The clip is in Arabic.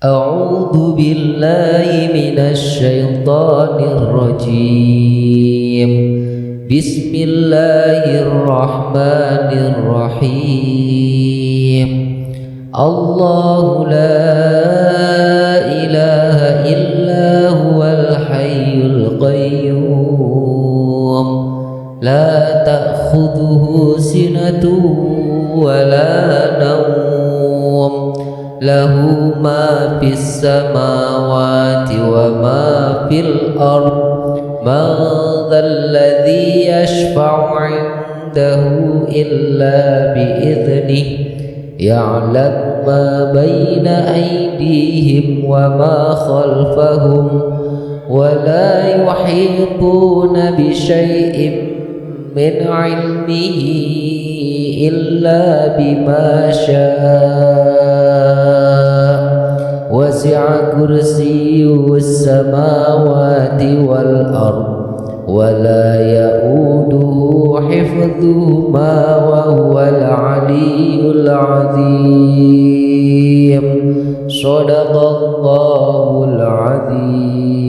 أعوذ بالله من الشيطان الرجيم. بسم الله الرحمن الرحيم. الله لا إله إلا هو الحي القيوم لا تأخذه سنة ولا نوم له ما في السماوات وما في الأرض من ذا الذي يشفع عنده إلا بإذنه يعلم ما بين أيديهم وما خلفهم ولا يحيطون بشيء من علمه إلا بما شاء وسع كرسيه السماوات والأرض ولا يؤوده حفظهما وهو العلي العظيم. صدق الله العظيم.